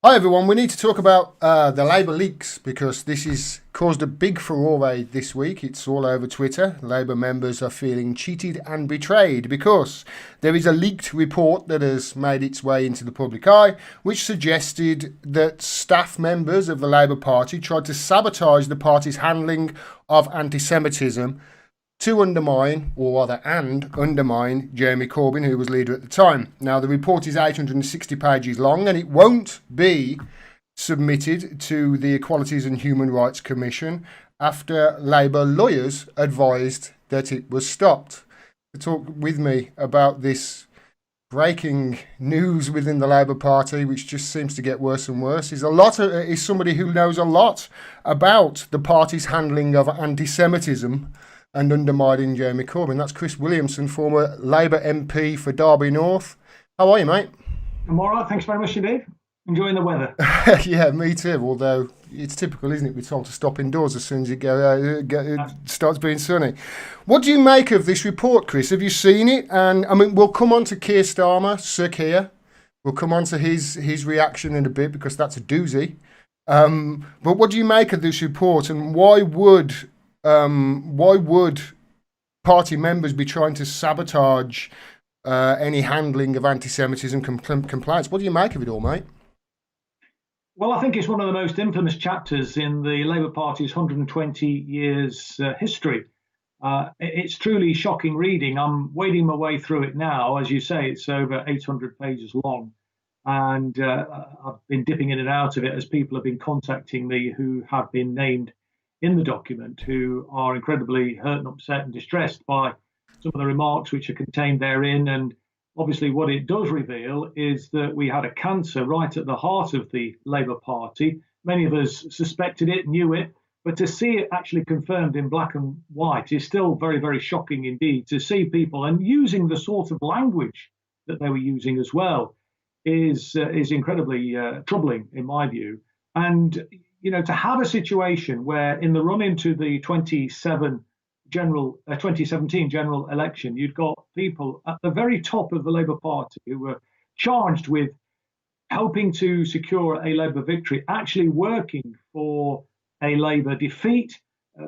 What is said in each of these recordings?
Hi everyone, we need to talk about the Labour leaks because this has caused a big furore this week. It's all over Twitter. Labour members are feeling cheated and betrayed because there is a leaked report that has made its way into the public eye which suggested that staff members of the Labour Party tried to sabotage the party's handling of anti-Semitism to undermine, or rather, and undermine Jeremy Corbyn, who was leader at the time. Now, the report is 860 pages long and it won't be submitted to the Equalities and Human Rights Commission after Labour lawyers advised that it was stopped. To talk with me about this breaking news within the Labour Party, which just seems to get worse and worse, is somebody who knows a lot about the party's handling of anti-Semitism and undermining Jeremy Corbyn. That's Chris Williamson, former Labour MP for Derby North. How are you, mate? I'm all right, thanks very much indeed. Enjoying the weather. Yeah, me too, although it's typical, isn't it? We're told to stop indoors as soon as it starts being sunny. What do you make of this report, Chris? Have you seen it? And, I mean, we'll come on to Keir Starmer, Sir Keir. We'll come on to his reaction in a bit because that's a doozy. But what do you make of this report, and why would party members be trying to sabotage any handling of anti-Semitism compliance? What do you make of it all, mate? Well, I think it's one of the most infamous chapters in the Labour Party's 120 years history. It's truly shocking reading. I'm wading my way through it now. As you say, it's over 800 pages long. And I've been dipping in and out of it as people have been contacting me who have been named in the document, who are incredibly hurt and upset and distressed by some of the remarks which are contained therein. And obviously, what it does reveal is that we had a cancer right at the heart of the Labour Party. Many of us suspected it, knew it, but to see it actually confirmed in black and white is still very, very shocking indeed. To see people and using the sort of language that they were using as well is incredibly troubling in my view. And to have a situation where in the run into the 2017 general election, you'd got people at the very top of the Labour Party who were charged with helping to secure a Labour victory, actually working for a Labour defeat.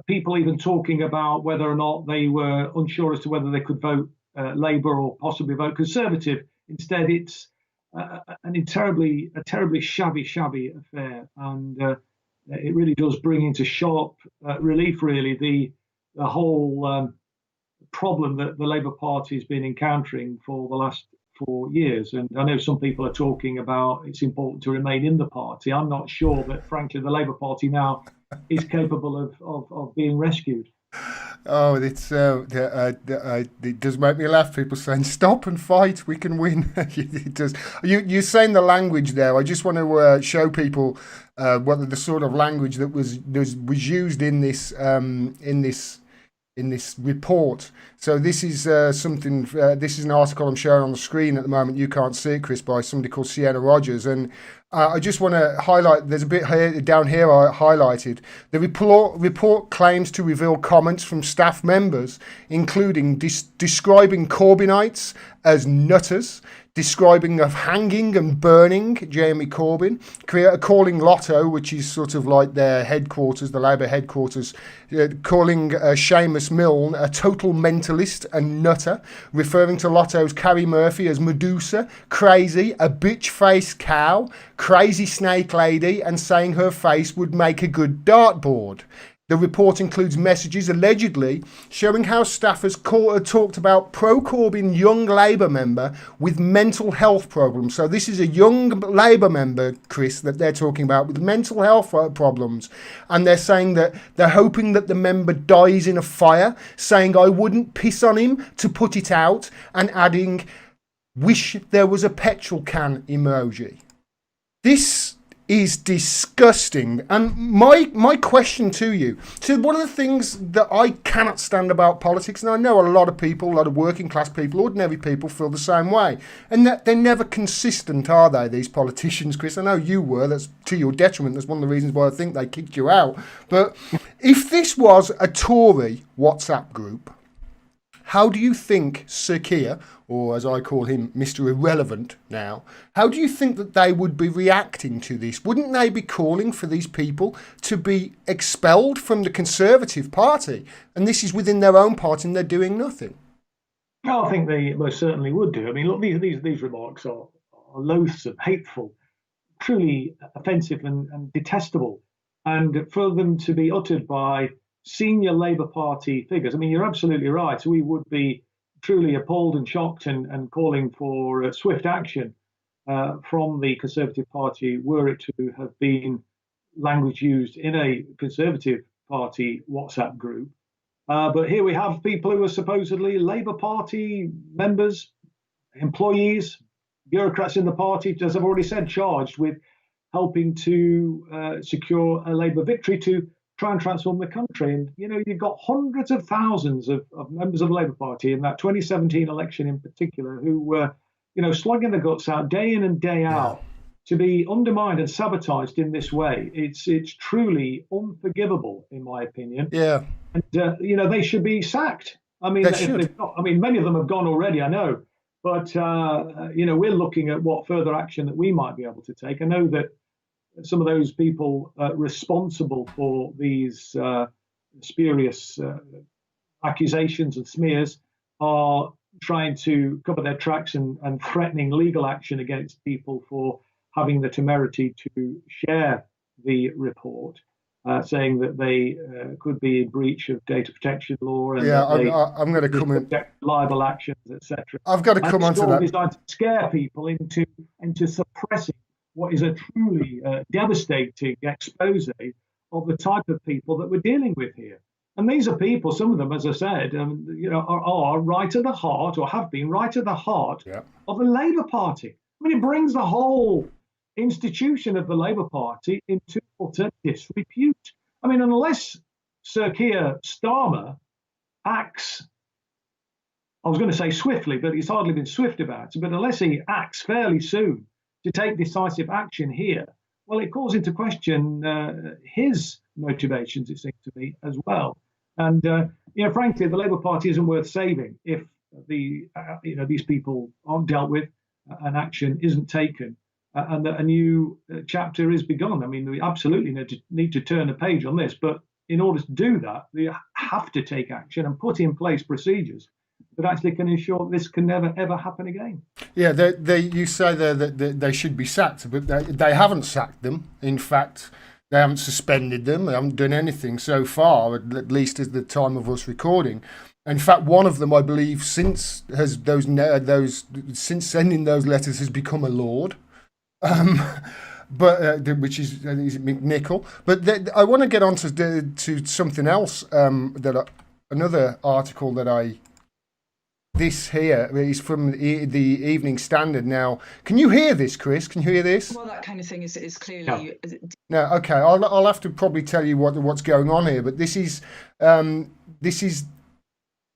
People even talking about whether or not they were unsure as to whether they could vote Labour or possibly vote Conservative. Instead, it's a terribly shabby affair, and it really does bring into sharp relief, really, the whole problem that the Labour Party has been encountering for the last 4 years. And I know some people are talking about it's important to remain in the party. I'm not sure that, frankly, the Labour Party now is capable of being rescued. Oh, it does make me laugh. People saying "stop and fight, we can win." It does. You're saying the language there. I just want to show people what the sort of language that was used in this report. So this is something. This is an article I'm showing on the screen at the moment. You can't see it, Chris, by somebody called Sienna Rogers. And I just want to highlight. There's a bit down here I highlighted. The report claims to reveal comments from staff members, including describing Corbynites as nutters, describing of hanging and burning Jeremy Corbyn, calling Lotto, which is sort of like their headquarters, the Labour headquarters, calling Seamus Milne a total mentalist and nutter, referring to Lotto's Carrie Murphy as Medusa, crazy, a bitch-faced cow, crazy snake lady, and saying her face would make a good dartboard. The report includes messages allegedly showing how staffers talked about pro-Corbyn young Labour member with mental health problems. So this is a young Labour member, Chris, that they're talking about with mental health problems. And they're saying that they're hoping that the member dies in a fire, saying I wouldn't piss on him to put it out, and adding, wish there was a petrol can emoji. This is disgusting. And my question to you, so one of the things that I cannot stand about politics, and I know a lot of people, a lot of working class people, ordinary people feel the same way, and that they're never consistent, are they, these politicians, Chris? I know you were, that's to your detriment, that's one of the reasons why I think they kicked you out. But if this was a Tory WhatsApp group, how do you think Sir Keir, or as I call him, Mr. Irrelevant now, how do you think that they would be reacting to this? Wouldn't they be calling for these people to be expelled from the Conservative Party? And this is within their own party and they're doing nothing. I think they most certainly would do. I mean, look, these remarks are loathsome, hateful, truly offensive and detestable. And for them to be uttered by senior Labour Party figures, I mean, you're absolutely right. We would be truly appalled and shocked and calling for swift action from the Conservative Party were it to have been language used in a Conservative Party WhatsApp group. But here we have people who are supposedly Labour Party members, employees, bureaucrats in the party, as I've already said, charged with helping to secure a Labour victory to try and transform the country. And, you know, you've got hundreds of thousands of members of the Labour Party in that 2017 election in particular who were, you know, slugging the guts out day in and day out to be undermined and sabotaged in this way. It's truly unforgivable, in my opinion. Yeah. And, you know, they should be sacked. I mean, many of them have gone already, I know. But, you know, we're looking at what further action that we might be able to take. I know that some of those people responsible for these spurious accusations and smears are trying to cover their tracks and threatening legal action against people for having the temerity to share the report. Saying that they could be in breach of data protection law, and I'm going to come in libel actions, etc. I've got to come on to that. Designed to scare people into suppressing what is a truly devastating expose of the type of people that we're dealing with here. And these are people, some of them, as I said, you know, are right at the heart, or have been right at the heart of the Labour Party. I mean, it brings the whole institution of the Labour Party into utter disrepute. I mean, unless Sir Keir Starmer acts, I was going to say swiftly, but he's hardly been swift about it, but unless he acts fairly soon to take decisive action here, well, it calls into question his motivations, it seems to me, as well. And, you know, frankly, the Labour Party isn't worth saving if these people aren't dealt with and action isn't taken. And that a new chapter is begun. I mean, we absolutely need to turn a page on this, but in order to do that, we have to take action and put in place procedures that actually can ensure this can never ever happen again. Yeah, you say there that they should be sacked, but they haven't sacked them. In fact, they haven't suspended them. They haven't done anything so far, at least at the time of us recording. In fact, one of them, I believe, since sending those letters, has become a lord. Which is McNichol. But I want to get on to something else. Another article that this here is from the Evening Standard. Now, can you hear this, Chris? Can you hear this? Well, that kind of thing is clearly. No, okay. I'll have to probably tell you what's going on here. But this is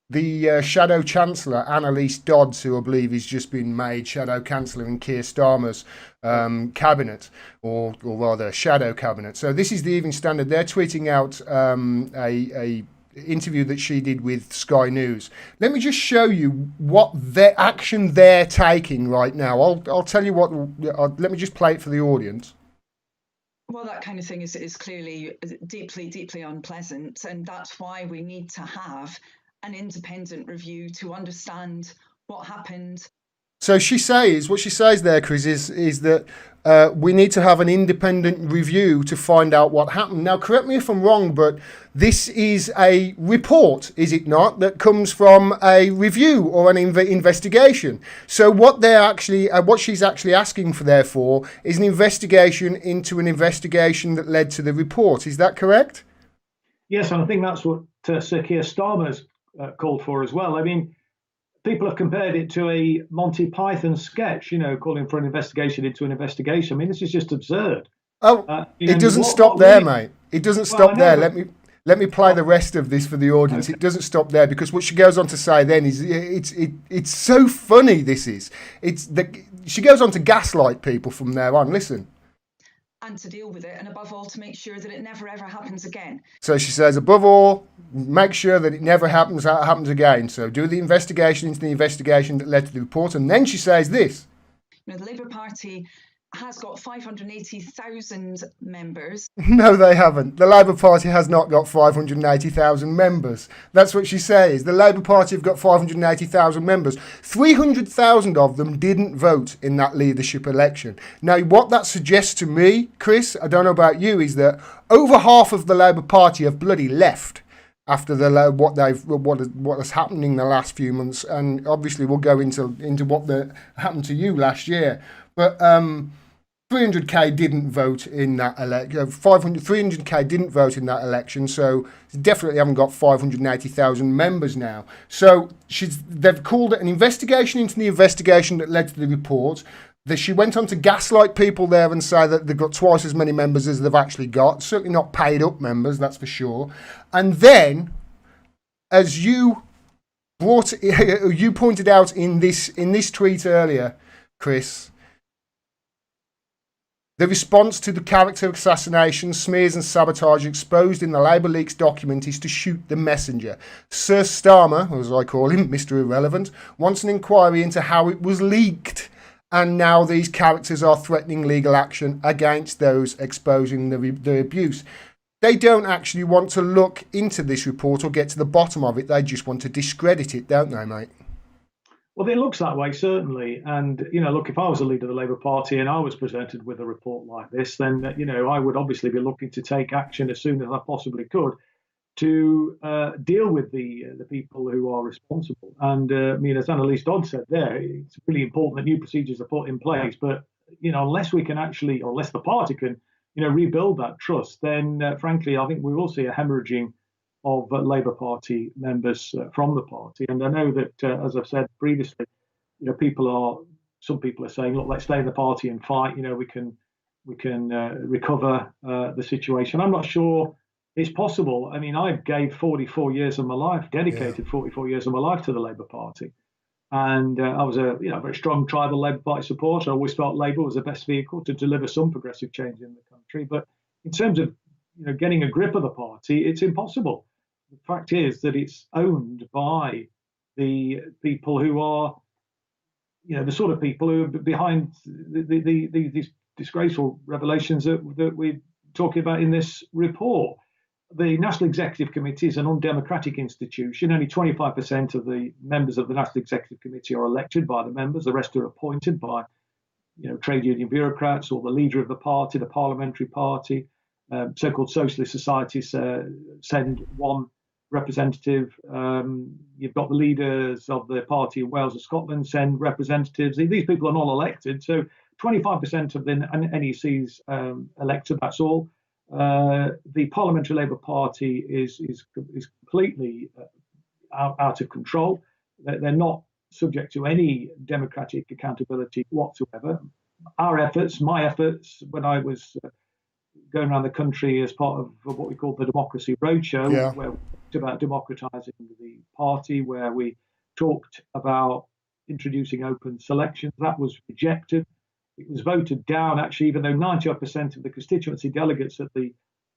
the Shadow Chancellor, Annalise Dodds, who I believe has just been made Shadow Chancellor in Keir Starmer's cabinet, or rather Shadow Cabinet. So this is the Evening Standard. They're tweeting out a interview that she did with Sky News. Let me just show you what their action they're taking right now. I'll tell you what. Let me just play it for the audience. Well, that kind of thing is clearly deeply, deeply unpleasant, and that's why we need to have an independent review to understand what happened. So what she says there, Chris, is that we need to have an independent review to find out what happened. Now, correct me if I'm wrong, but this is a report, is it not, that comes from a review or an investigation. So what she's actually asking for, therefore, is an investigation into an investigation that led to the report. Is that correct? Yes, and I think that's what Sir Keir Starmer's called for as well. I mean, people have compared it to a Monty Python sketch, you know, calling for an investigation into an investigation. I mean, this is just absurd. It doesn't stop there, mate. It doesn't stop there. Let me play the rest of this for the audience. Okay. It doesn't stop there, because what she goes on to say then is it's so funny. She goes on to gaslight people from there on. Listen. and to deal with it, and above all, to make sure that it never ever happens again. So she says, above all, make sure that it never happens again. So do the investigation into the investigation that led to the report. And then she says this. The Labour Party has got 580,000 members. No, they haven't. The Labour Party has not got 580,000 members. That's what she says. The Labour Party have got 580,000 members. 300,000 of them didn't vote in that leadership election. Now, what that suggests to me, Chris, I don't know about you, is that over half of the Labour Party have bloody left after what is happening in the last few months, and obviously we'll go into what happened to you last year. But 300k didn't vote in that election. 300k didn't vote in that election, so definitely haven't got 580,000 members now. So they've called it an investigation into the investigation that led to the report. She went on to gaslight people there and say that they've got twice as many members as they've actually got. Certainly not paid up members, that's for sure. And then, as you pointed out in this tweet earlier, Chris, the response to the character assassination, smears and sabotage exposed in the Labour Leaks document is to shoot the messenger. Sir Starmer, as I call him, Mr. Irrelevant, wants an inquiry into how it was leaked. And now these characters are threatening legal action against those exposing the abuse. They don't actually want to look into this report or get to the bottom of it. They just want to discredit it, don't they, mate? Well, it looks that way, certainly. And, look, if I was a leader of the Labour Party and I was presented with a report like this, then, I would obviously be looking to take action as soon as I possibly could to deal with the people who are responsible. And as Annalise Dodd said there, it's really important that new procedures are put in place. But unless we can actually, or unless the party can, rebuild that trust, then frankly, I think we will see a hemorrhaging of Labour Party members from the party. And I know that, as I've said previously, some people are saying, look, let's stay in the party and fight. We can recover the situation. I'm not sure it's possible. I mean, I gave 44 years of my life, dedicated 44 years of my life to the Labour Party. And I was a very strong tribal Labour Party supporter. I always felt Labour was the best vehicle to deliver some progressive change in the country. But in terms of getting a grip of the party, it's impossible. The fact is that it's owned by the people who are, the sort of people who are behind these disgraceful revelations that we're talking about in this report. The National Executive Committee is an undemocratic institution. Only 25% of the members of the National Executive Committee are elected by the members. The rest are appointed by, trade union bureaucrats or the leader of the party, the parliamentary party. So-called socialist societies send one representative. You've got the leaders of the party in Wales and Scotland send representatives. These people are not elected. So 25% of the NEC's elected, that's all. The Parliamentary Labour Party is completely out of control. They're not subject to any democratic accountability whatsoever. My efforts, when I was going around the country as part of what we called the Democracy Roadshow, where we talked about democratising the party, where we talked about introducing open selections, that was rejected. It was voted down, actually, even though 90% of the constituency delegates at the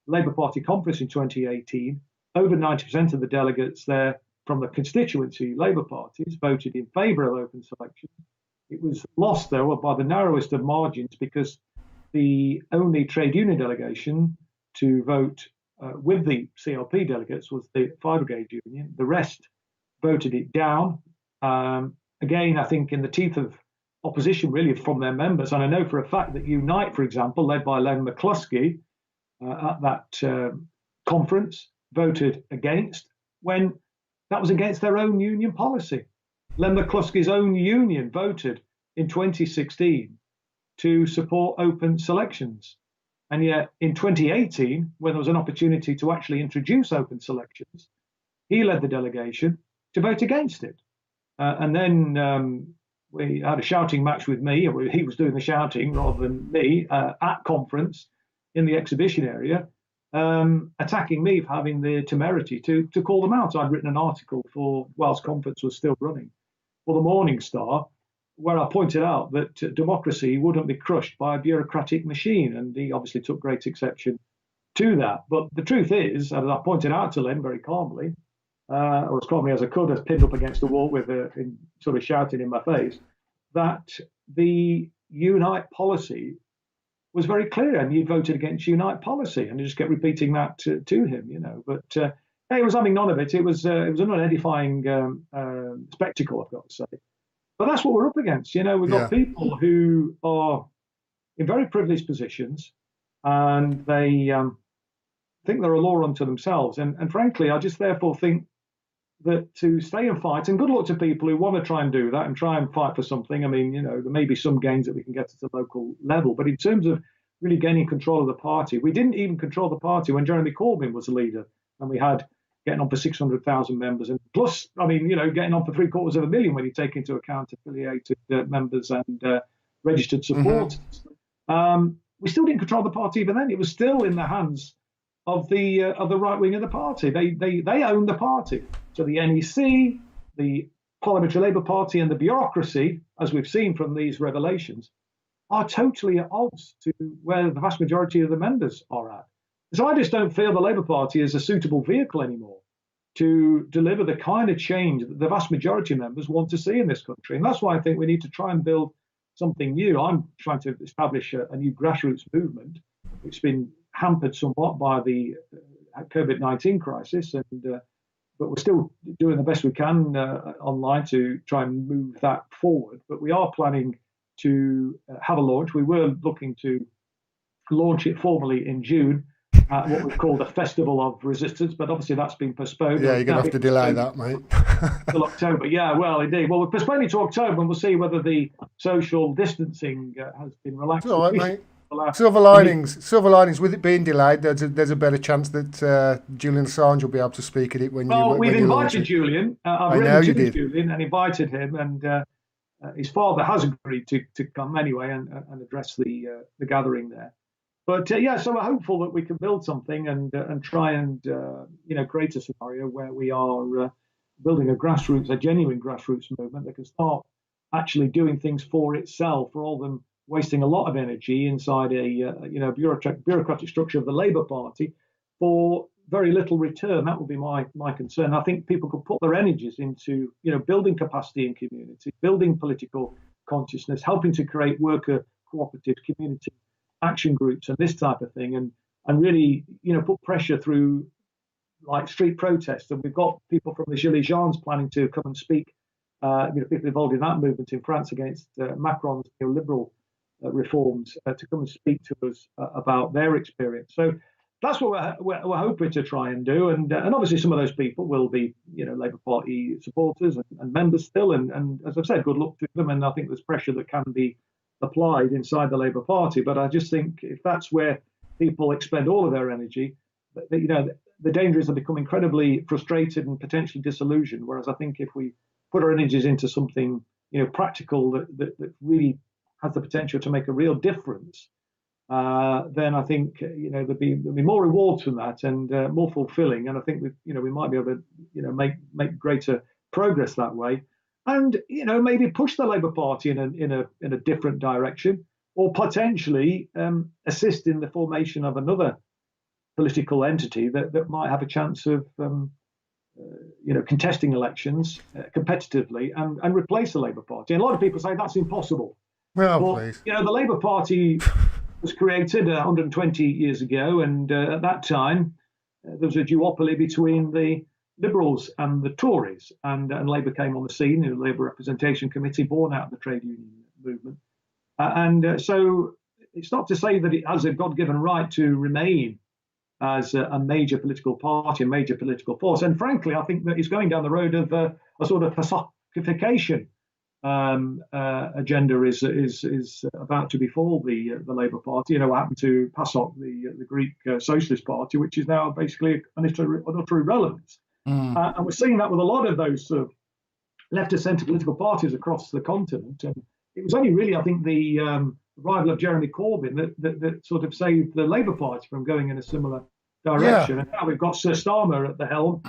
Labour Party conference in 2018, over 90% of the delegates there from the constituency Labour parties voted in favour of open selection. It was lost, though, by the narrowest of margins, because the only trade union delegation to vote with the CLP delegates was the Fire Brigade Union. The rest voted it down. Again, I think in the teeth of opposition really from their members. And I know for a fact that Unite, for example, led by Len McCluskey at that conference, voted against when that was against their own union policy. Len McCluskey's own union voted in 2016 to support open selections. And yet in 2018, when there was an opportunity to actually introduce open selections, he led the delegation to vote against it. And then we had a shouting match with me. He was doing the shouting rather than me at conference in the exhibition area, attacking me for having the temerity to call them out. I'd written an article for, whilst conference was still running, for the Morning Star, where I pointed out that democracy wouldn't be crushed by a bureaucratic machine, and he obviously took great exception to that. But the truth is, as I pointed out to Len very calmly, or as calmly as I could, as pinned up against the wall with sort of shouting in my face, that the Unite policy was very clear, and he voted against Unite policy, and I just kept repeating that to him, But he was having none of it. It was an unedifying spectacle, I've got to say. But that's what we're up against. We've got people who are in very privileged positions, and they think they're a law unto themselves. And frankly, I just therefore think that to stay and fight, and good luck to people who want to try and do that and try and fight for something. I mean, there may be some gains that we can get at the local level, but in terms of really gaining control of the party, we didn't even control the party when Jeremy Corbyn was the leader, and we had getting on for 600,000 members, and plus, I mean, getting on for 750,000 when you take into account affiliated members and registered supporters. We still didn't control the party even then. It was still in the hands of the right wing of the party. They own the party. So the NEC, the Parliamentary Labour Party, and the bureaucracy, as we've seen from these revelations, are totally at odds to where the vast majority of the members are at. So I just don't feel the Labour Party is a suitable vehicle anymore to deliver the kind of change that the vast majority of members want to see in this country. And that's why I think we need to try and build something new. I'm trying to establish a new grassroots movement, which has been hampered somewhat by the COVID-19 crisis, but we're still doing the best we can online to try and move that forward. But we are planning to have a launch. We were looking to launch it formally in June, what we've called a Festival of Resistance, but obviously that's been postponed. Yeah, you're going to have to delay that, mate. Till October. Yeah, well, indeed. Well, we're postponing it to October, and we'll see whether the social distancing has been relaxed. It's all right, mate. Silver linings. With it being delayed, there's a better chance that Julian Assange will be able to speak at it when we've you invited Julian. I've written to Julian and invited him, and his father has agreed to come anyway and address the gathering there. But so we're hopeful that we can build something and try and create a scenario where we are building a genuine grassroots movement that can start actually doing things for itself, rather than wasting a lot of energy inside a bureaucratic structure of the Labour Party for very little return. That would be my concern. I think people could put their energies into building capacity in community, building political consciousness, helping to create worker cooperative community action groups and this type of thing, and really put pressure through like street protests. And we've got people from the Gilets Jaunes planning to come and speak. People involved in that movement in France against Macron's neoliberal reforms to come and speak to us about their experience. So that's what we're hoping to try and do. And obviously some of those people will be Labour Party supporters and members still. And as I've said, good luck to them. And I think there's pressure that can be applied inside the Labour Party. But I just think if that's where people expend all of their energy, the danger is they become incredibly frustrated and potentially disillusioned. Whereas I think if we put our energies into something practical that really has the potential to make a real difference, then I think there'll be more rewards from that and more fulfilling. And I think we might be able to make greater progress that way, and maybe push the Labour Party in a different direction, or potentially assist in the formation of another political entity that might have a chance of contesting elections competitively and replace the Labour Party. And a lot of people say that's impossible. Well, please. The Labour Party was created 120 years ago, and at that time there was a duopoly between the Liberals and the Tories, and Labour came on the scene in the Labour Representation Committee, born out of the trade union movement. So it's not to say that it has a God-given right to remain as a major political party, a major political force. And frankly, I think that it's going down the road of a sort of PASOKification agenda is about to befall the Labour Party. What happened to PASOK, the Greek Socialist Party, which is now basically an utter irrelevance. And we're seeing that with a lot of those sort of left of centre political parties across the continent. And it was only really, I think, the arrival of Jeremy Corbyn that sort of saved the Labour Party from going in a similar direction. Yeah. And now we've got Sir Starmer at the helm.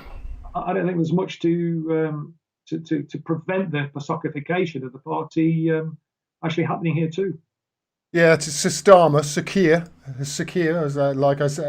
I don't think there's much to to prevent the Pasockification of the party actually happening here too. Yeah, to Sistama, Sakir,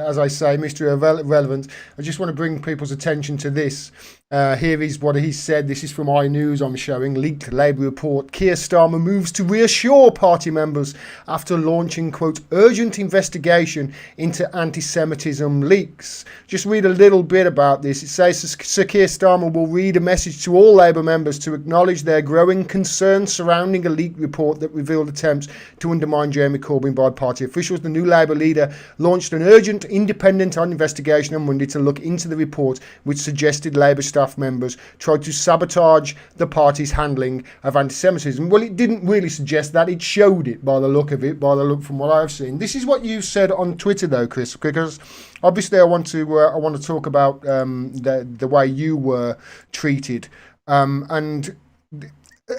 as I say, mystery of relevance. I just want to bring people's attention to this. Here is what he said. This is from iNews. I'm showing leaked Labour report. Keir Starmer moves to reassure party members after launching, quote, urgent investigation into anti-Semitism leaks. Just read a little bit about this. It says Sir Keir Starmer will read a message to all Labour members to acknowledge their growing concern surrounding a leaked report that revealed attempts to undermine Jeremy Corbyn by party officials. The new Labour leader launched an urgent independent investigation on Monday to look into the report, which suggested Labour staff members tried to sabotage the party's handling of anti-Semitism. Well, it didn't really suggest that. It showed it by the look of it, by the look from what I've seen. This is what you said on Twitter, though, Chris, because obviously I want to talk about the way you were treated, and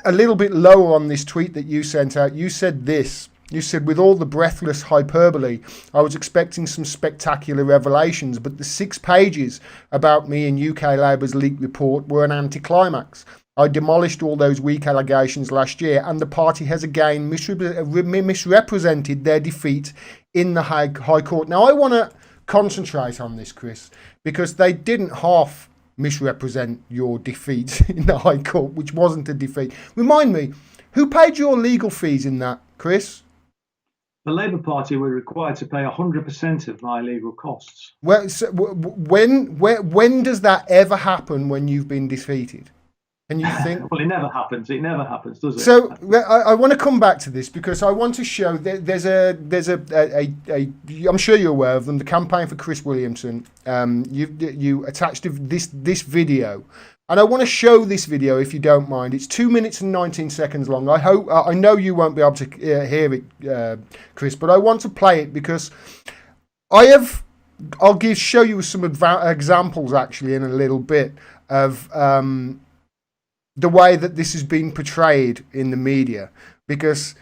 a little bit lower on this tweet that you sent out. You said this. You said, with all the breathless hyperbole, I was expecting some spectacular revelations, but the 6 pages about me in UK Labour's leaked report were an anticlimax. I demolished all those weak allegations last year, and the party has again misrepresented their defeat in the High Court. Now, I want to concentrate on this, Chris, because they didn't half misrepresent your defeat in the High Court, which wasn't a defeat. Remind me, who paid your legal fees in that, Chris? The Labour Party were required to pay 100% of my legal costs. Well, so when does that ever happen when you've been defeated? Can you think? Well, it never happens. It never happens, does it? So I want to come back to this because I want to show that there's a I'm sure you're aware of them. The campaign for Chris Williamson. You attached this video. And I want to show this video, if you don't mind. It's 2 minutes and 19 seconds long. I know you won't be able to hear it, Chris, but I want to play it because I'll show you some examples actually in a little bit of the way that this has been portrayed in the media, because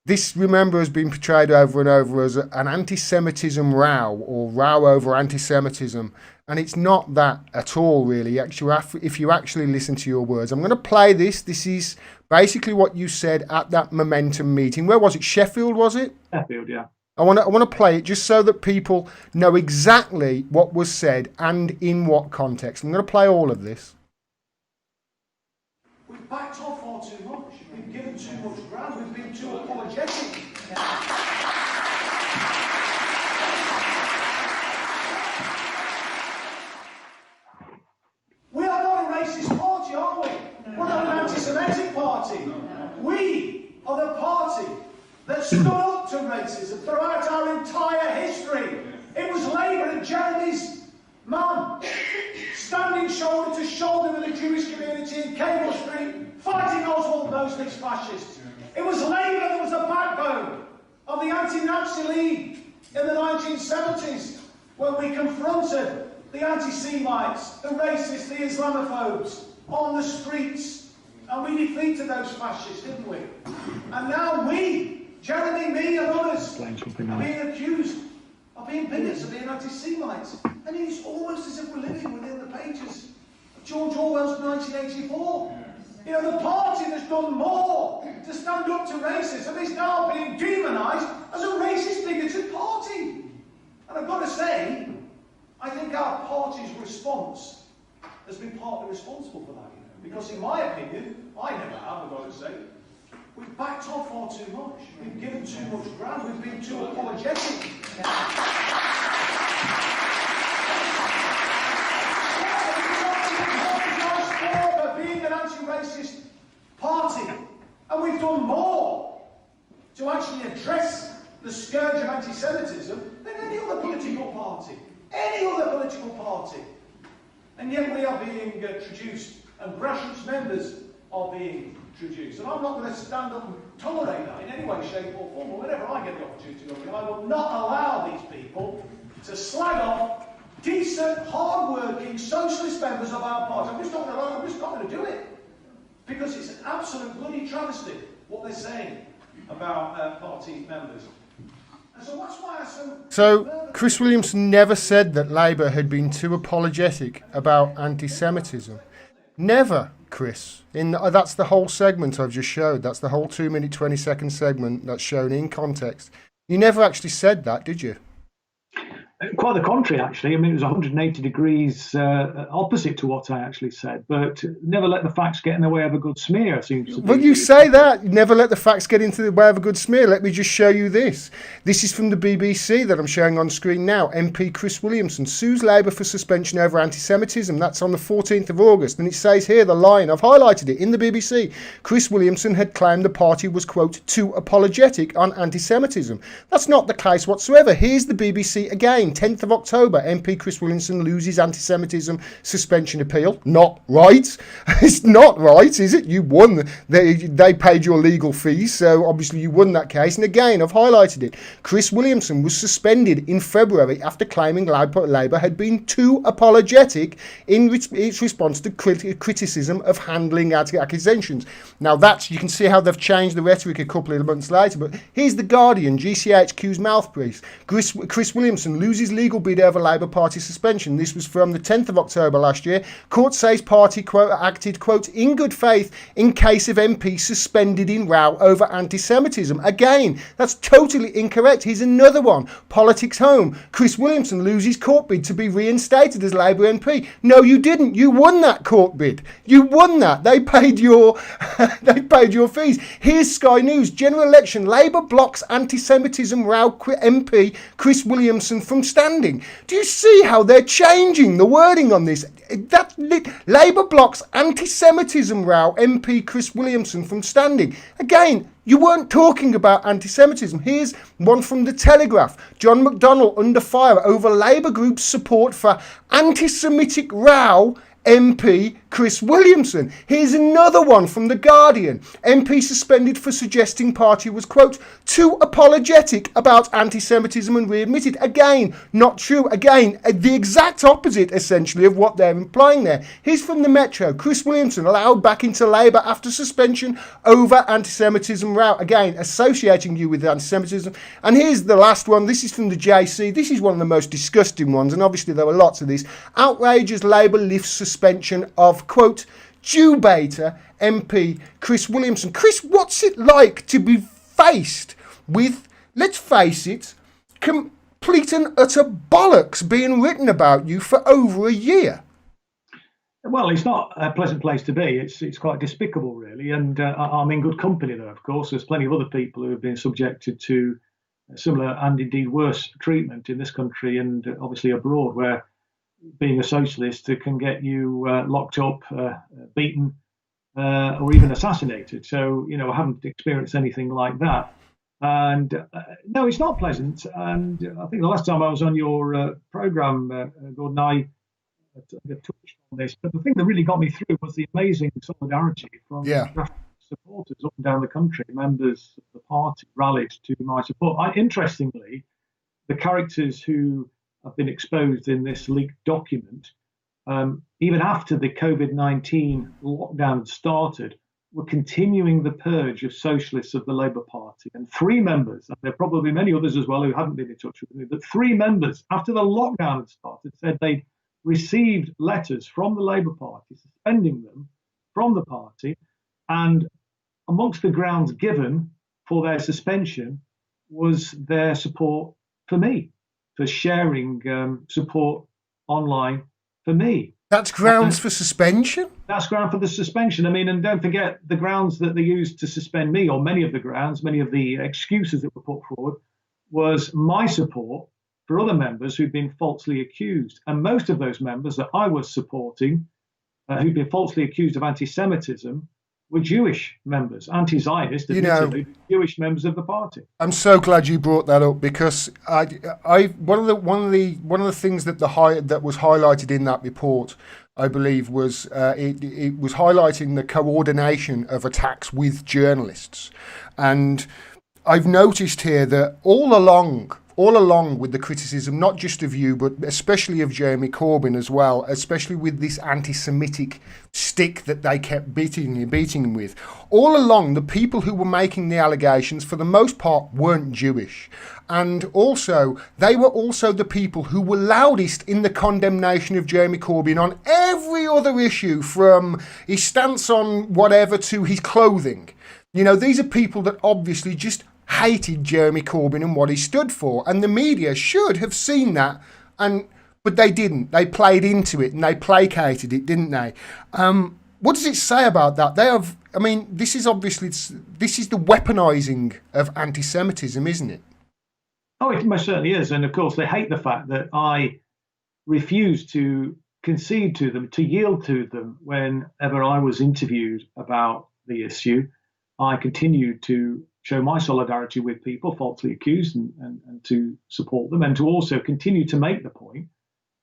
this, remember, has been portrayed over and over as an anti-Semitism row, or row over anti-Semitism. And it's not that at all, really. Actually, if you actually listen to your words, I'm going to play this. This is basically what you said at that Momentum meeting. Where was it? Sheffield, was it? Sheffield, yeah. I want to play it just so that people know exactly what was said and in what context. I'm going to play all of this. We've backed off far too much. We've given too much ground. We've been too apologetic. We are not a racist party, are we? We're not an anti-Semitic party. We are the party that stood up to racism throughout our entire history. It was Labour and Jeremy's mum standing shoulder to shoulder with the Jewish community in Cable Street, fighting Oswald Mosley's fascists. It was Labour that was the backbone of the anti-Nazi League in the 1970s, when we confronted the anti-Semites, the racists, the Islamophobes on the streets, and we defeated those fascists, didn't we? And now we, Jeremy, me and others, are being accused of being bigots, of being anti-Semites. And it's almost as if we're living within the pages of George Orwell's 1984. You know, the party that's done more to stand up to racism is now being demonised as a racist, bigoted party. And I've got to say, I think our party's response has been partly responsible for that. Because in my opinion, I never have, I've got to say, we've backed off far too much. We've given too much ground. We've been too apologetic. Being an anti-racist party, and we've done more to actually address the scourge of anti-Semitism than any other political party. Any other political party. And yet we are being traduced, and grassroots members are being traduced. And I'm not going to stand up and tolerate that in any way, shape or form. Or whenever I get the opportunity to go, I will not allow these people to slag off decent, hard-working, socialist members of our party. I'm just not going to do it. Because it's an absolute bloody travesty what they're saying about party members. And so that's why So Chris Williamson never said that Labour had been too apologetic about anti-Semitism. Never. Chris. That's the whole segment I've just showed. That's the whole 2 minute 20-second segment that's shown in context. You never actually said that, did you? Quite the contrary, actually. I mean, it was 180 degrees opposite to what I actually said, but never let the facts get in the way of a good smear, seems to be. Well, you say that. Never let the facts get into the way of a good smear. Let me just show you this. This is from the BBC that I'm showing on screen now. MP Chris Williamson sues Labour for suspension over anti-Semitism. That's on the 14th of August. And it says here, the line, I've highlighted it in the BBC. Chris Williamson had claimed the party was, quote, too apologetic on anti-Semitism. That's not the case whatsoever. Here's the BBC again. 10th of October, MP Chris Williamson loses anti-Semitism suspension appeal. Not right. It's not right, is it? You won. They paid your legal fees, so obviously you won that case. And again, I've highlighted it. Chris Williamson was suspended in February after claiming Labour had been too apologetic in its response to criticism of handling accusations. Now you can see how they've changed the rhetoric a couple of months later, but here's The Guardian, GCHQ's mouthpiece. Chris Williamson loses legal bid over Labour Party suspension. This was from the 10th of October last year. Court says party, quote, acted, quote, in good faith in case of MP suspended in row over anti-Semitism. Again, that's totally incorrect. Here's another one. Politics Home. Chris Williamson loses court bid to be reinstated as Labour MP. No, you didn't. You won that court bid. You won that. They paid your fees. Here's Sky News. General election. Labour blocks anti-Semitism row MP Chris Williamson from standing. Do you see how they're changing the wording on this? Labour blocks anti-Semitism row MP Chris Williamson from standing. Again, you weren't talking about anti-Semitism. Here's one from The Telegraph. John McDonnell under fire over Labour group's support for anti-Semitic row MP Chris Williamson. Here's another one from The Guardian. MP suspended for suggesting party was, quote, too apologetic about anti-Semitism and readmitted. Again, not true. Again, the exact opposite, essentially, of what they're implying there. Here's from the Metro. Chris Williamson allowed back into Labour after suspension over anti-Semitism row. Again, associating you with anti-Semitism. And here's the last one. This is from the JC. This is one of the most disgusting ones, and obviously there were lots of these. Outrageous Labour lifts suspension of, quote, Jew baiter MP Chris Williamson. Chris, what's it like to be faced with, let's face it, complete and utter bollocks being written about you for over a year? Well, it's not a pleasant place to be. It's quite despicable, really. And I'm in good company, though, of course. There's plenty of other people who have been subjected to similar and indeed worse treatment in this country and obviously abroad, where being a socialist can get you locked up, beaten, or even assassinated. So, I haven't experienced anything like that. And no, it's not pleasant. And I think the last time I was on your program, Gordon, I touched on this. But the thing that really got me through was the amazing solidarity from supporters up and down the country. Members of the party rallied to my support. Interestingly, the characters who have been exposed in this leaked document, even after the COVID-19 lockdown started, were continuing the purge of socialists of the Labour Party. And 3 members, and there are probably many others as well who haven't been in touch with me, but 3 members, after the lockdown had started, said they'd received letters from the Labour Party suspending them from the party. And amongst the grounds given for their suspension was their support for me, for sharing support online for me. That's grounds for suspension? That's ground for the suspension. I mean, and don't forget the grounds that they used to suspend me, or many of the grounds, many of the excuses that were put forward, was my support for other members who'd been falsely accused. And most of those members that I was supporting, who'd been falsely accused of anti-Semitism, were Jewish members, anti-Zionist, Jewish members of the party. I'm so glad you brought that up, because one of the things that that was highlighted in that report, I believe, was it was highlighting the coordination of attacks with journalists. And I've noticed here that all along all along with the criticism, not just of you, but especially of Jeremy Corbyn as well, especially with this anti-Semitic stick that they kept beating him with. All along, the people who were making the allegations, for the most part, weren't Jewish. And also, they were also the people who were loudest in the condemnation of Jeremy Corbyn on every other issue, from his stance on whatever to his clothing. You know, these are people that obviously just hated Jeremy Corbyn and what he stood for, and the media should have seen that, but they didn't. They played into it and they placated it, didn't they? What does it say about that? This is the weaponising of anti-Semitism, isn't it? Oh, it most certainly is, and of course they hate the fact that I refused to concede to them, to yield to them whenever I was interviewed about the issue. I continued to show my solidarity with people falsely accused and to support them, and to also continue to make the point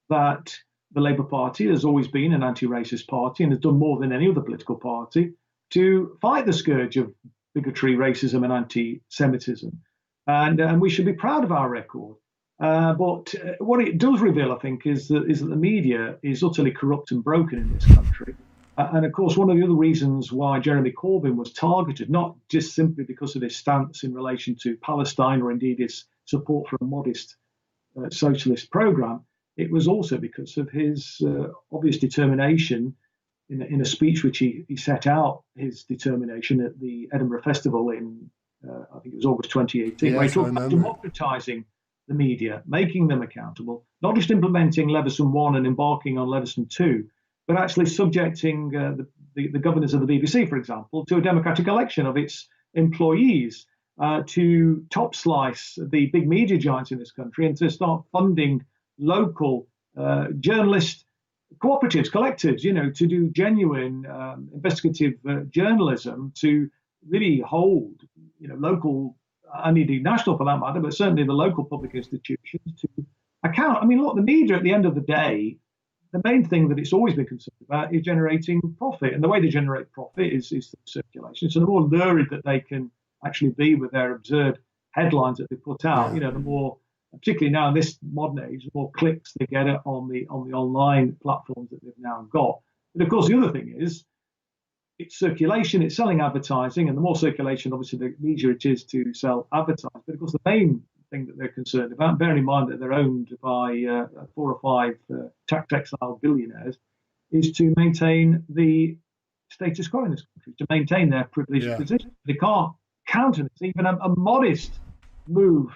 that the Labour Party has always been an anti-racist party and has done more than any other political party to fight the scourge of bigotry, racism and anti-Semitism. And we should be proud of our record. But what it does reveal, I think, is that the media is utterly corrupt and broken in this country. And of course, one of the other reasons why Jeremy Corbyn was targeted, not just simply because of his stance in relation to Palestine or indeed his support for a modest socialist programme, it was also because of his obvious determination in a speech which he set out his determination at the Edinburgh Festival in, I think it was August 2018, where he talked about democratising the media, making them accountable, not just implementing Leveson 1 and embarking on Leveson 2, but actually subjecting the governors of the BBC, for example, to a democratic election of its employees, to top slice the big media giants in this country, and to start funding local journalist cooperatives, collectives, to do genuine investigative journalism, to really hold, local, and indeed national for that matter, but certainly the local public institutions to account. I mean, look, the media at the end of the day, the main thing that it's always been concerned about is generating profit. And the way they generate profit is through circulation. So the more lurid that they can actually be with their absurd headlines that they put out, the more, particularly now in this modern age, the more clicks they get on the online platforms that they've now got. But of course, the other thing is it's circulation, it's selling advertising, and the more circulation, obviously, the easier it is to sell advertising. But of course, the main thing that they're concerned about, bearing in mind that they're owned by 4 or 5 textile billionaires, is to maintain the status quo in this country, to maintain their privileged position. They can't countenance even a modest move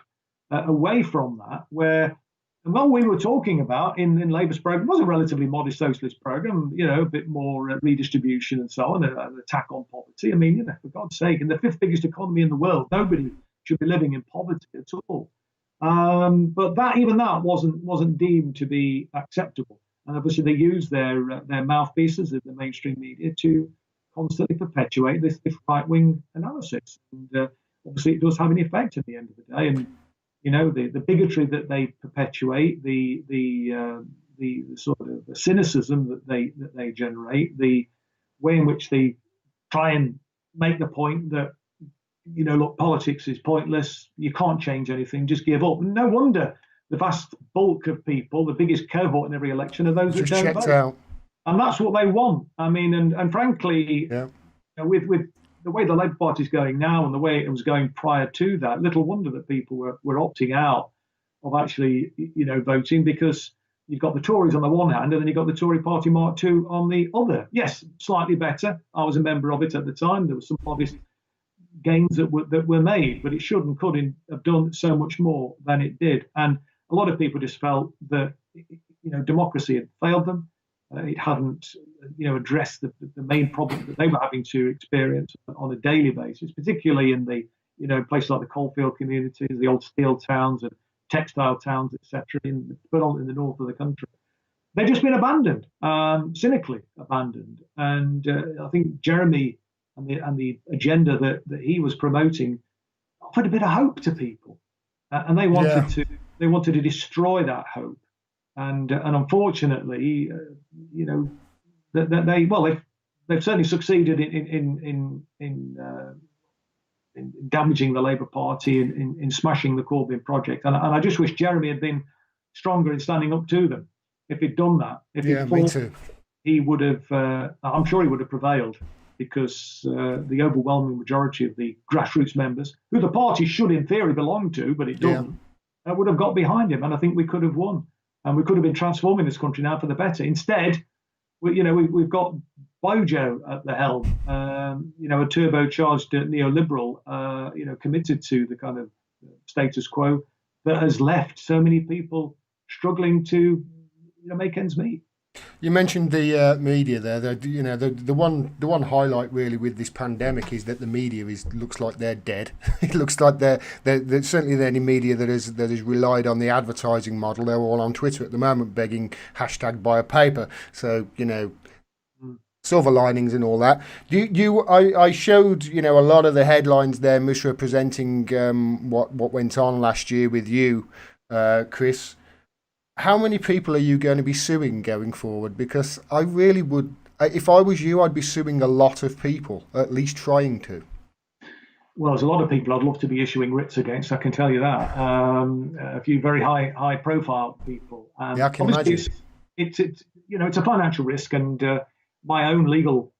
away from that, where, well, we were talking about in Labour's programme was a relatively modest socialist programme, a bit more redistribution and so on, an attack on poverty. I mean, for God's sake, in the 5th biggest economy in the world, nobody should be living in poverty at all. But even that wasn't deemed to be acceptable. And obviously they use their mouthpieces, the mainstream media, to constantly perpetuate this right-wing analysis. And obviously it does have an effect at the end of the day. And the bigotry that they perpetuate, the sort of the cynicism that they generate, the way in which they try and make the point that, look, politics is pointless. You can't change anything. Just give up. And no wonder the vast bulk of people, the biggest cohort in every election, are those that don't vote. Out. And that's what they want. I mean, and frankly, with the way the Labour Party is going now and the way it was going prior to that, little wonder that people were opting out of actually, voting, because you've got the Tories on the one hand and then you've got the Tory Party Mark II on the other. Yes, slightly better. I was a member of it at the time. There was some modest gains that were made, but it should and could have done so much more than it did. And a lot of people just felt that democracy had failed them. It hadn't addressed the main problem that they were having to experience on a daily basis, particularly in the places like the coalfield communities, the old steel towns and textile towns, etc., but in the north of the country. They've just been abandoned, cynically abandoned. And I think Jeremy and the agenda that he was promoting offered a bit of hope to people, and they wanted to destroy that hope, and unfortunately, that they've certainly succeeded in damaging the Labour Party, in smashing the Corbyn project. And I just wish Jeremy had been stronger in standing up to them. If he'd done that, if Yeah, he'd me fought, too. he would have. I'm sure he would have prevailed, because the overwhelming majority of the grassroots members, who the party should in theory belong to, but it doesn't, would have got behind him, and I think we could have won, and we could have been transforming this country now for the better. Instead, we've got Bojo at the helm, a turbocharged neoliberal, committed to the kind of status quo that has left so many people struggling to make ends meet. You mentioned the media there. The one highlight really with this pandemic is that the media looks like they're dead. It looks like they're certainly any media that has relied on the advertising model. They're all on Twitter at the moment begging #buy a paper. So silver linings and all that. I showed a lot of the headlines there misrepresenting what went on last year with you, Chris. How many people are you going to be suing going forward? Because I really would, if I was you, I'd be suing a lot of people, at least trying to. Well, there's a lot of people I'd love to be issuing writs against, I can tell you that. A few very high profile people. Yeah, I can imagine. It's a financial risk, and my own legal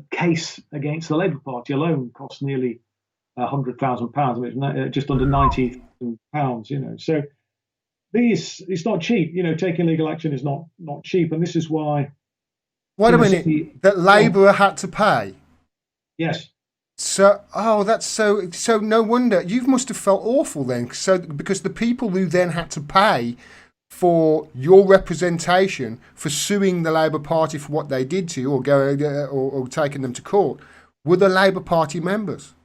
case against the Labour Party alone costs nearly £100,000, just under £90,000. So it's not cheap. Taking legal action is not cheap, and this is why. Wait a minute. That Labour had to pay. Yes. So, that's so no wonder you must have felt awful then. So, because the people who then had to pay for your representation for suing the Labour Party for what they did to you, or taking them to court, were the Labour Party members.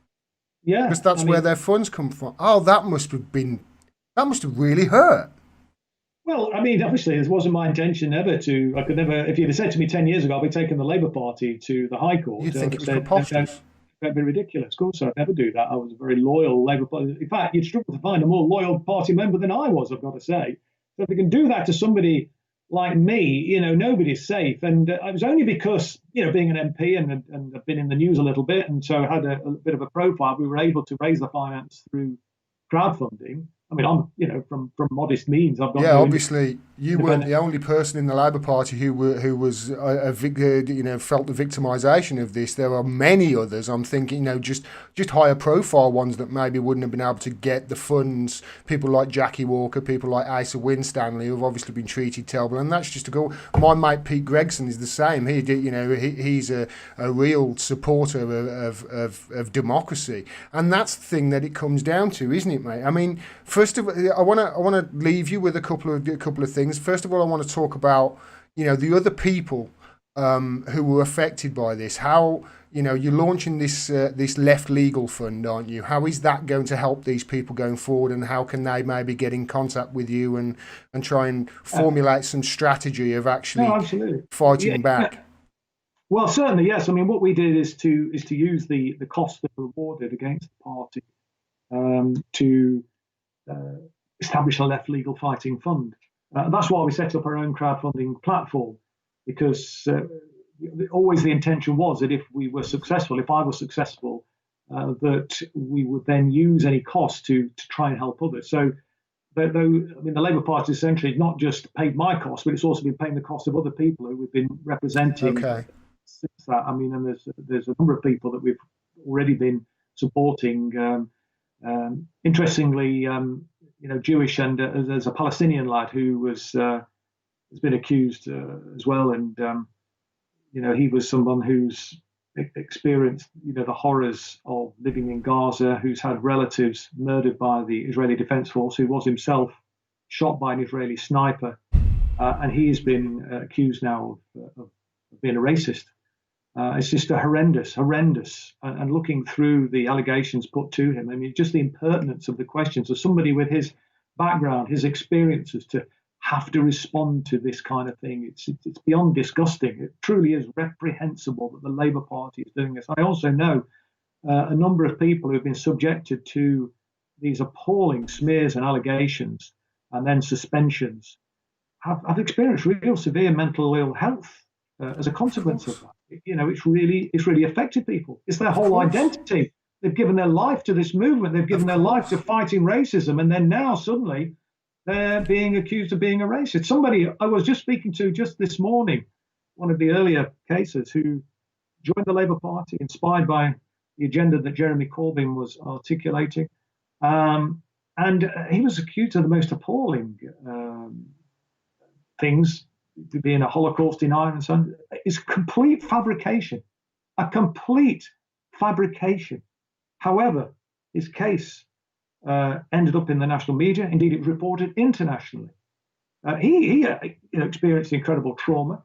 Yeah, because that's where their funds come from. Oh, that must have really hurt. Well, obviously, it wasn't my intention ever to. I could never. If you'd have said to me 10 years ago, I'll be taking the Labour Party to the High Court, you'd think it was preposterous. That'd be ridiculous. Of course, I'd never do that. I was a very loyal Labour Party. In fact, you'd struggle to find a more loyal party member than I was, I've got to say. So if they can do that to somebody like me, nobody's safe. And it was only because, being an MP and I've been in the news a little bit, and so had a bit of a profile, we were able to raise the finance through crowdfunding. I'm, from modest means. I've got obviously you weren't the only person in the Labour Party who was felt the victimisation of this. There are many others. I'm thinking, just higher profile ones that maybe wouldn't have been able to get the funds. People like Jackie Walker, people like Asa Winstanley, who've obviously been treated terrible. And that's just to go. My mate Pete Gregson is the same. He did, he's a real supporter of democracy, and that's the thing that it comes down to, isn't it, mate? First of all, I want to leave you with a couple of things. First of all, I want to talk about the other people who were affected by this. How you're launching this left legal fund, aren't you? How is that going to help these people going forward, and how can they maybe get in contact with you and try and formulate some strategy of actually fighting back? Yeah. Well, certainly yes. What we did is to use the costs that were awarded against the party to establish a left legal fighting fund. That's why we set up our own crowdfunding platform, because always the intention was that if I was successful, that we would then use any cost to try and help others. So, the Labour Party essentially not just paid my cost, but it's also been paying the cost of other people who we've been representing since that. And there's a number of people that we've already been supporting. Interestingly, Jewish, and there's a Palestinian lad who has been accused as well, and he was someone who's experienced the horrors of living in Gaza, who's had relatives murdered by the Israeli Defense Force, who was himself shot by an Israeli sniper, and he's been accused now of being a racist. It's just a horrendous. And looking through the allegations put to him, just the impertinence of the questions of somebody with his background, his experiences, to have to respond to this kind of thing. It's beyond disgusting. It truly is reprehensible that the Labour Party is doing this. I also know a number of people who have been subjected to these appalling smears and allegations and then suspensions have experienced real severe mental ill health as a consequence of that. It's really affected people. It's their whole identity. They've given their life to this movement. They've given their life to fighting racism, and then now suddenly they're being accused of being a racist. Somebody I was just speaking to just this morning, one of the earlier cases, who joined the Labour Party, inspired by the agenda that Jeremy Corbyn was articulating. And he was accused of the most appalling things, being a Holocaust denier and so on. It's complete fabrication, a complete fabrication. However, his case ended up in the national media. Indeed, it was reported internationally. He experienced incredible trauma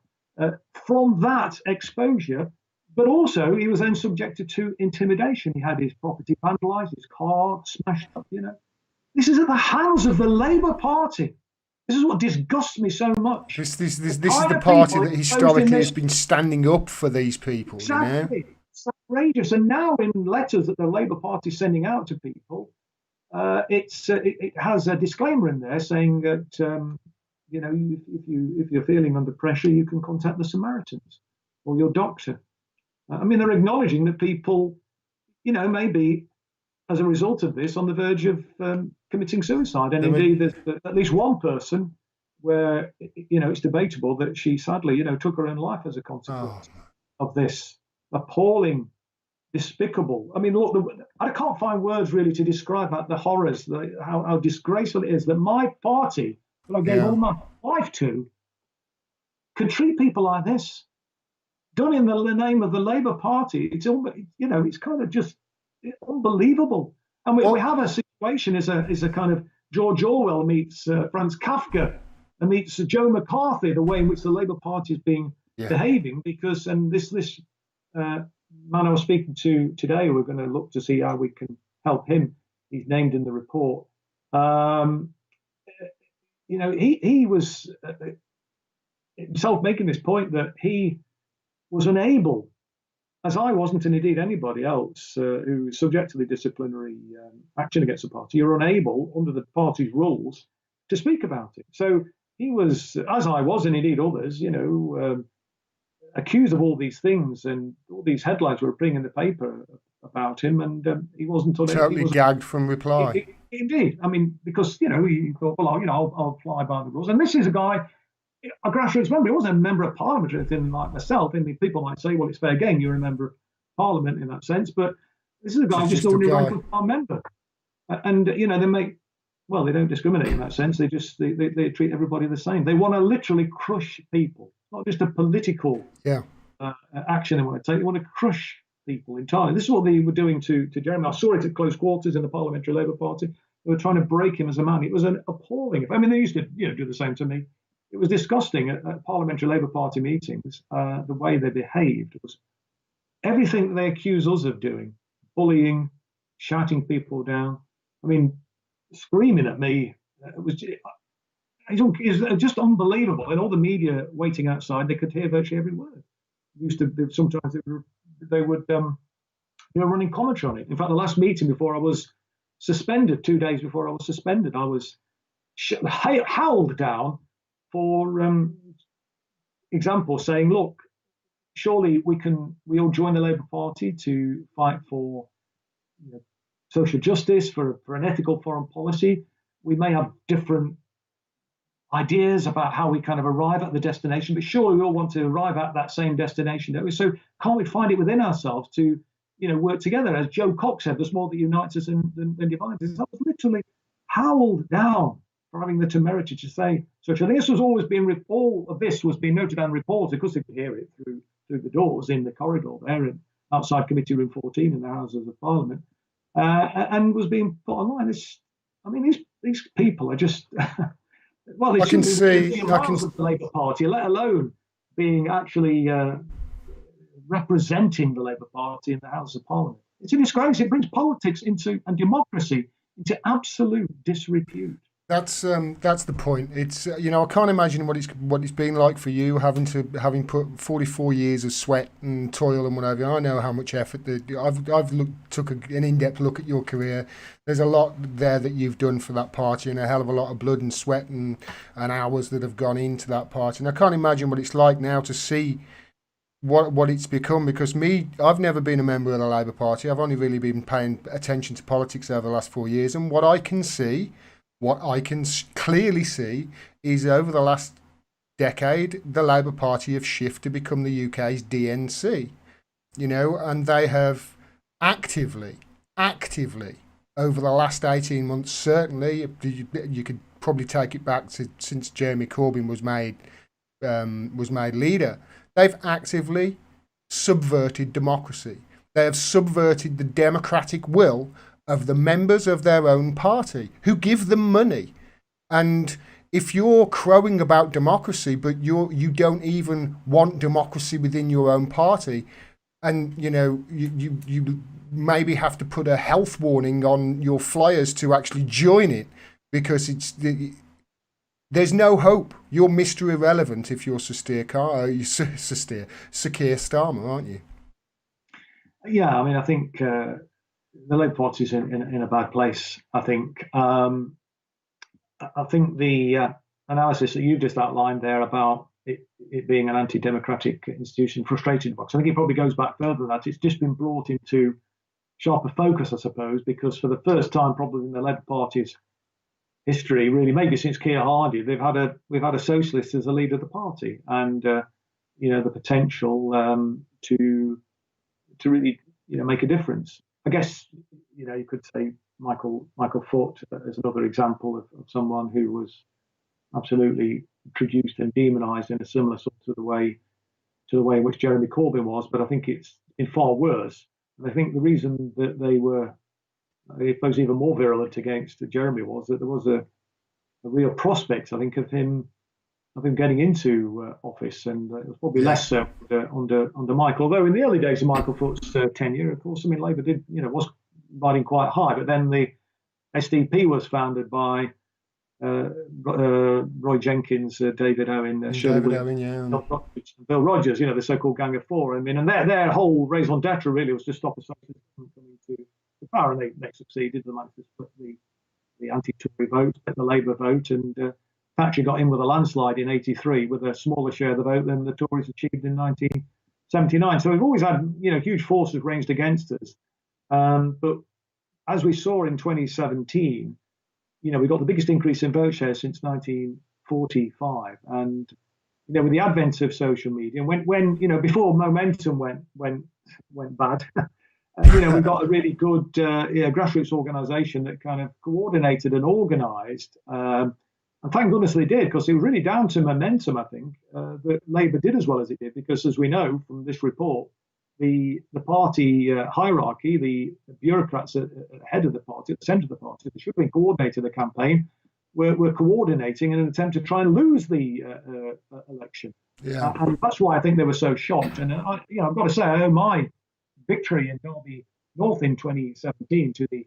from that exposure, but also he was then subjected to intimidation. He had his property vandalised, his car smashed up. This is at the hands of the Labour Party. This is what disgusts me so much. This is the party that historically has been standing up for these people. Exactly. It's outrageous. And now in letters that the Labour Party is sending out to people, it has a disclaimer in there saying that if you're feeling under pressure, you can contact the Samaritans or your doctor. I mean, they're acknowledging that people, may be, as a result of this, on the verge of committing suicide. And indeed, there's at least one person where, it's debatable that she sadly, took her own life as a consequence of this appalling, despicable. I mean, look, I can't find words really to describe the horrors, how disgraceful it is that my party, that I gave all my life to, can treat people like this, done in the name of the Labour Party. It's kind of just unbelievable. And we have a situation is a kind of George Orwell meets Franz Kafka and meets Joe McCarthy, the way in which the Labour Party is behaving, because this man I was speaking to today, we're going to look to see how we can help him. He's named in the report. He was himself making this point that he was unable, as I wasn't, and indeed anybody else who is subject to the disciplinary action against the party, you're unable, under the party's rules, to speak about it. So he was, as I was, and indeed others, accused of all these things, and all these headlines were appearing in the paper about him, and he wasn't totally gagged from reply. Indeed, I mean, because he thought, well, I'll fly by the rules. And this is a guy, a grassroots member. He wasn't a member of Parliament or anything like myself. I mean, people might say, well, it's fair game, you're a member of Parliament in that sense, but this is a guy just an ordinary rank and file member. And they don't discriminate in that sense. They just they treat everybody the same. They want to literally crush people, not just a political action they want to take. They want to crush people entirely. This is what they were doing to Jeremy. I saw it at close quarters in the Parliamentary Labour Party. They were trying to break him as a man. It was an appalling. I mean, they used to do the same to me. It was disgusting at Parliamentary Labour Party meetings. The way they behaved was everything they accuse us of doing: bullying, shouting people down. I mean, screaming at me. It was just unbelievable. And all the media waiting outside, they could hear virtually every word. Sometimes they would running commentary on it. In fact, the last meeting before I was suspended, 2 days before I was suspended, I was howled down for example, saying, look, surely we all join the Labour Party to fight for social justice, for an ethical foreign policy. We may have different ideas about how we kind of arrive at the destination, but surely we all want to arrive at that same destination, don't we? So can't we find it within ourselves to work together? As Joe Cox said, there's more that unites us than divides us. I was literally howled down for having the temerity to say such. And this was always being, all of this was being noted and reported, because they could hear it through the doors in the corridor there and outside Committee Room 14 in the Houses of Parliament, and was being put online. These people are just well, they shouldn't be the Labour Party, let alone being actually representing the Labour Party in the House of Parliament. It's a disgrace. It brings politics and democracy into absolute disrepute. That's the point. It's I can't imagine what it's been like for you, having put 44 years of sweat and toil and whatever. I know how much effort I've took an in-depth look at your career. There's a lot there that you've done for that party, and a hell of a lot of blood and sweat and hours that have gone into that party. And I can't imagine what it's like now to see what it's become. Because I've never been a member of the Labour Party. I've only really been paying attention to politics over the last 4 years, and what I can see, what I can clearly see, is over the last decade, the Labour Party have shifted to become the UK's DNC. And they have actively, over the last 18 months, certainly, you could probably take it back to since Jeremy Corbyn was made leader. They've actively subverted democracy. They have subverted the democratic will of the members of their own party who give them money. And if you're crowing about democracy, but you don't even want democracy within your own party, and you maybe have to put a health warning on your flyers to actually join it, because there's no hope. You're Mr. Irrelevant if you're Sir Keir Starmer, aren't you? Yeah, I mean, I think the Labour Party's in a bad place. I think the analysis that you've just outlined there about it being an anti-democratic institution frustrated Vox. I think it probably goes back further than that. It's just been brought into sharper focus, I suppose, because for the first time probably in the Labour Party's history, really, maybe since Keir Hardie, we've had a socialist as the leader of the party, and the potential to really make a difference. I guess you could say Michael Foot as another example of someone who was absolutely traduced and demonised in a similar sort of way in which Jeremy Corbyn was, but I think it's been far worse. And I think the reason that they were, I suppose, even more virulent against Jeremy was that there was a real prospect, I think, of him getting into office, and it was probably less so under Michael. Although in the early days of Michael Foot's tenure, of course, I mean, Labour was riding quite high, but then the SDP was founded by Roy Jenkins, David Owen, Shirley Bill Rogers, the so-called Gang of Four. I mean, and their whole raison d'etre really was to stop the socialists from coming to power, and they succeeded. They managed to split the anti-Tory vote, split the Labour vote, and Thatcher got in with a landslide in '83 with a smaller share of the vote than the Tories achieved in 1979. So we've always had huge forces ranged against us. But as we saw in 2017, we got the biggest increase in vote share since 1945, and with the advent of social media, when before momentum went bad, we got a really good grassroots organisation that kind of coordinated and organised, and thank goodness they did, because it was really down to momentum, I think, that Labour did as well as it did, because as we know from this report, the party hierarchy, the bureaucrats at the head of the party, at the centre of the party, they should have been coordinating the campaign, were coordinating in an attempt to try and lose the election. Yeah. And that's why I think they were so shocked. And I've got to say, I owe my victory in Derby North in 2017 to the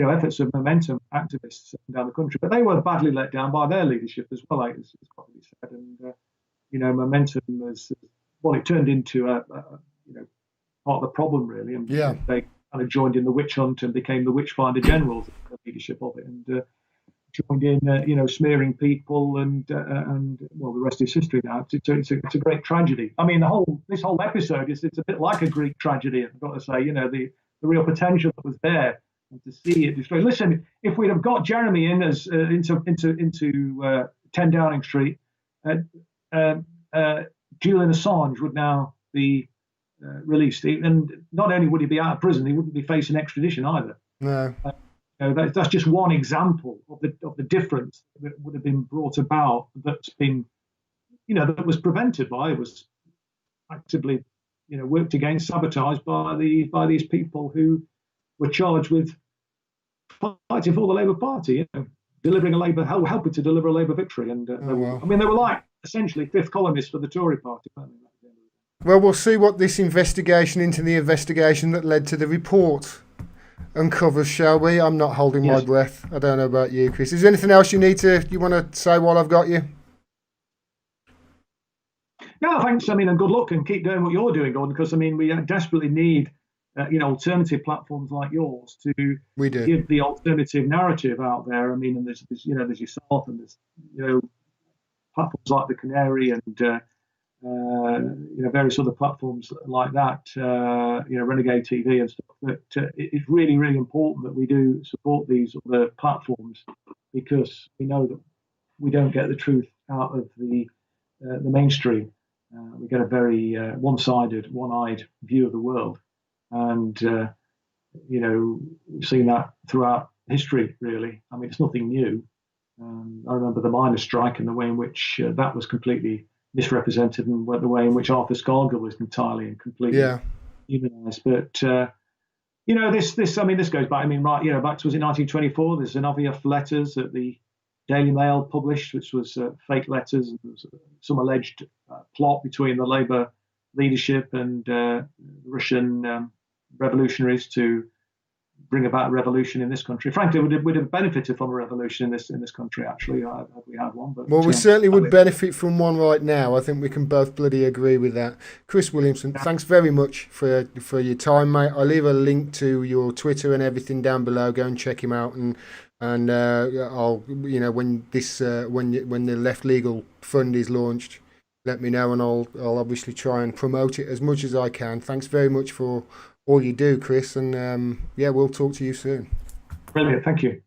efforts of momentum activists down the country. But they were badly let down by their leadership as well, it's got to be said. And momentum was, well, it turned into a part of the problem, really. And they kind of joined in the witch hunt and became the witchfinder generals, the leadership of it, and joined in, smearing people, and well, the rest is history now. It's a great tragedy. I mean, this whole episode it's a bit like a Greek tragedy. I've got to say, the real potential that was there, and to see it destroyed. Listen, if we'd have got Jeremy in as into 10 Downing Street, Julian Assange would now be released, and not only would he be out of prison, he wouldn't be facing extradition either. No. That's just one example of the difference that would have been brought about. That's been, that was prevented by, was actively, worked against, sabotaged by these people who were charged with fighting for the Labour Party, delivering helping to deliver a Labour victory. And they were like essentially fifth columnists for the Tory party. Well, we'll see what this investigation into the investigation that led to the report uncovers, shall we? I'm not holding my breath. I don't know about you, Chris. Is there anything else you want to say while I've got you? No, thanks. I mean, and good luck, and keep doing what you're doing, Gordon, because we desperately need alternative platforms like yours to give the alternative narrative out there. I mean, and there's yourself, and there's platforms like the Canary, and various other platforms like that, Renegade TV and stuff. That it's really, really important that we do support these other platforms, because we know that we don't get the truth out of the mainstream. We get a very one-sided, one-eyed view of the world, and we've seen that throughout history. Really, I mean, it's nothing new. I remember the miners' strike and the way in which that was completely misrepresented, and the way in which Arthur Scargill was entirely and completely humanised. But this goes back. I mean, back to, was it 1924? There's Zinoviev letters that the Daily Mail published, which was fake letters. There was some alleged plot between the Labour leadership and Russian revolutionaries to bring about a revolution in this country. Frankly, would have benefited from a revolution in this country. Actually, had we had one. But we certainly would benefit from one right now. I think we can both bloody agree with that. Chris Williamson, thanks very much for your time, mate. I'll leave a link to your Twitter and everything down below. Go and check him out, and I'll when the Left Legal Fund is launched, let me know, and I'll obviously try and promote it as much as I can. Thanks very much for all you do, Chris, and we'll talk to you soon. Brilliant, thank you.